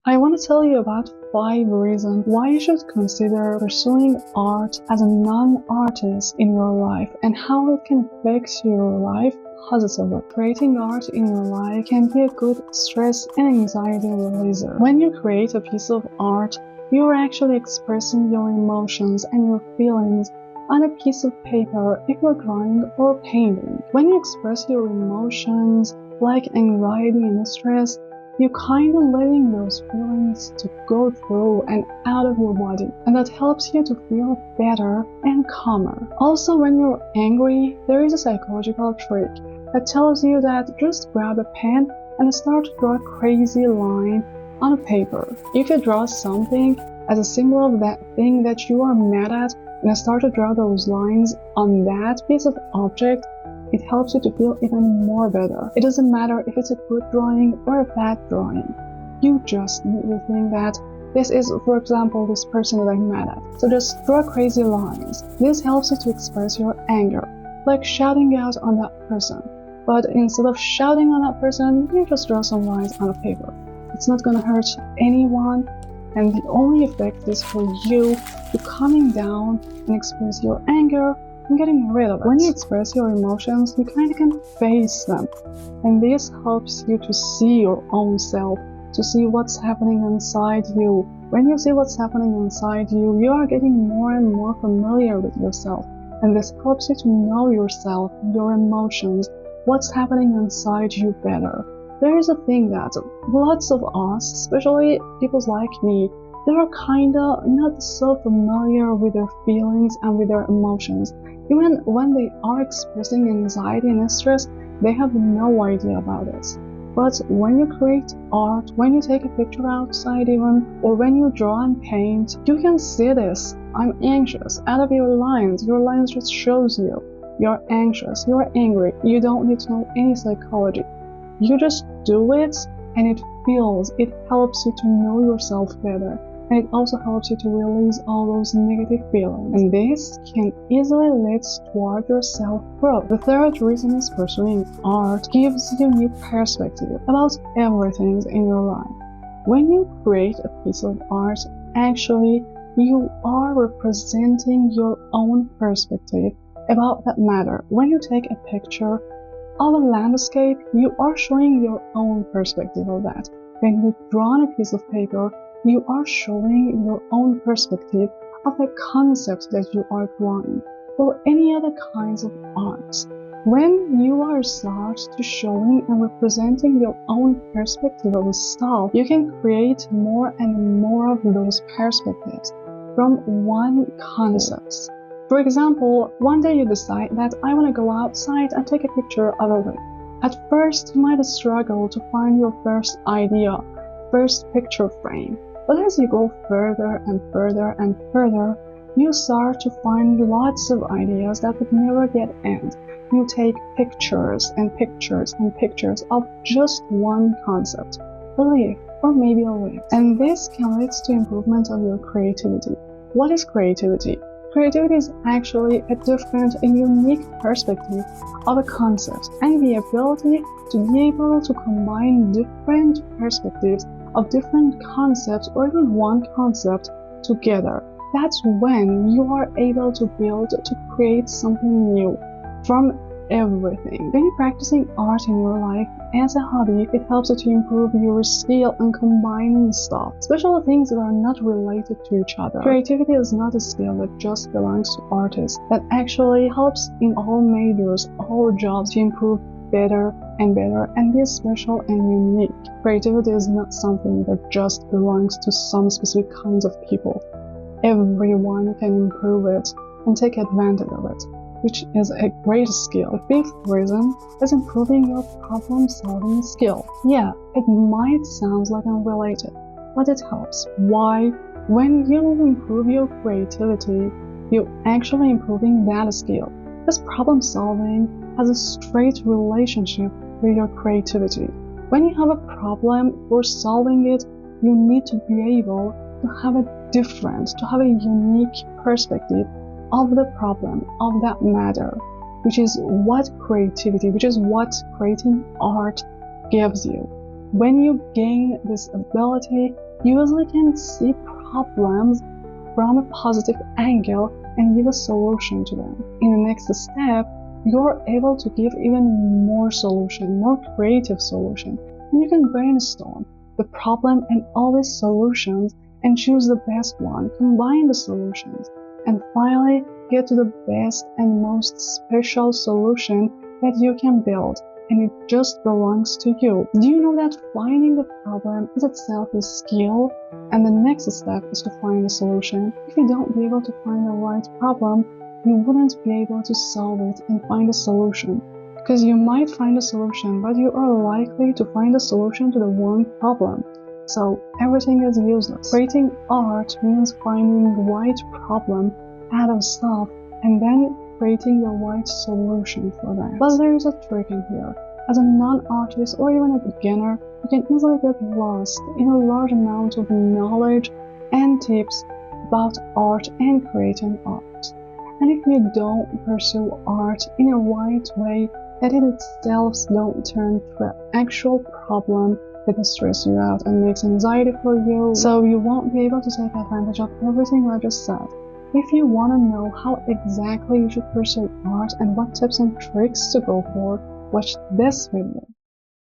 I want to tell you about 5 reasons why you should consider pursuing art as a non-artist in your life and how it can affect your life positively. Creating art in your life can be a good stress and anxiety releaser. When you create a piece of art, you are actually expressing your emotions and your feelings on a piece of paper if you're drawing or painting. When you express your emotions like anxiety and stress, you're kind of letting those feelings to go through and out of your body, and that helps you to feel better and calmer. Also, when you're angry, there is a psychological trick that tells you that just grab a pen and start to draw a crazy line on a paper. If you draw something as a symbol of that thing that you are mad at and start to draw those lines on that piece of object, it helps you to feel even more better. It doesn't matter if it's a good drawing or a bad drawing. You just need to think that this is, for example, this person that I'm mad at. So just draw crazy lines. This helps you to express your anger, like shouting out on that person. But instead of shouting on that person, you just draw some lines on a paper. It's not gonna hurt anyone, and the only effect is for you to calming down and express your anger and getting rid of it. When you express your emotions, you kind of can face them, and this helps you to see your own self, to see what's happening inside you. When you see what's happening inside you, you are getting more and more familiar with yourself, and this helps you to know yourself, your emotions, what's happening inside you better. There is a thing that lots of us, especially people like me, they are kinda not so familiar with their feelings and with their emotions. Even when they are expressing anxiety and stress, they have no idea about it. But when you create art, when you take a picture outside even, or when you draw and paint, you can see this. I'm anxious. Out of your lines just shows you. You're anxious, you're angry. You don't need to know any psychology. You just do it, and it helps you to know yourself better. And it also helps you to release all those negative feelings. And this can easily lead toward your self-growth. The third reason is pursuing art gives you new perspective about everything in your life. When you create a piece of art, actually, you are representing your own perspective about that matter. When you take a picture of a landscape, you are showing your own perspective of that. When you draw on a piece of paper, you are showing your own perspective of the concept that you are drawing, or any other kinds of art. When you are start to showing and representing your own perspective of stuff, you can create more and more of those perspectives from one concept. For example, one day you decide that I want to go outside and take a picture of a lake. At first, you might struggle to find your first idea, first picture frame. But as you go further and further and further, you start to find lots of ideas that would never get end. You take pictures and pictures and pictures of just one concept, a leaf or maybe a leaf. And this can lead to improvement of your creativity. What is creativity? Creativity is actually a different and unique perspective of a concept, and the ability to be able to combine different perspectives of different concepts or even one concept together. That's when you are able to build, to create something new from everything. When you're practicing art in your life as a hobby, it helps you to improve your skill in combining stuff, especially things that are not related to each other. Creativity is not a skill that just belongs to artists. That actually helps in all majors, all jobs to improve better and better and be special and unique. Creativity is not something that just belongs to some specific kinds of people. Everyone can improve it and take advantage of it, which is a great skill. The fifth reason is improving your problem-solving skill. Yeah, it might sound like unrelated, but it helps. Why? When you improve your creativity, you're actually improving that skill. Because problem-solving has a straight relationship with your creativity. When you have a problem for solving it, you need to be able to have a unique perspective of the problem, of that matter, which is what creativity, which is what creating art gives you. When you gain this ability, you usually can see problems from a positive angle and give a solution to them. In the next step, you're able to give even more solution, more creative solution, and you can brainstorm the problem and all its solutions and choose the best one, combine the solutions, and finally get to the best and most special solution that you can build, and it just belongs to you. Do you know that finding the problem is itself a skill? And the next step is to find a solution. If you don't be able to find the right problem, you wouldn't be able to solve it and find a solution. Because you might find a solution, but you are likely to find a solution to the wrong problem. So everything is useless. Creating art means finding the right problem out of stuff and then creating the right solution for that. But there is a trick in here. As a non-artist or even a beginner, you can easily get lost in a large amount of knowledge and tips about art and creating art. And if you don't pursue art in a right way, that it itself don't turn to an actual problem that will stress you out and makes anxiety for you, so you won't be able to take advantage of everything I just said. If you want to know how exactly you should pursue art and what tips and tricks to go for, watch this video.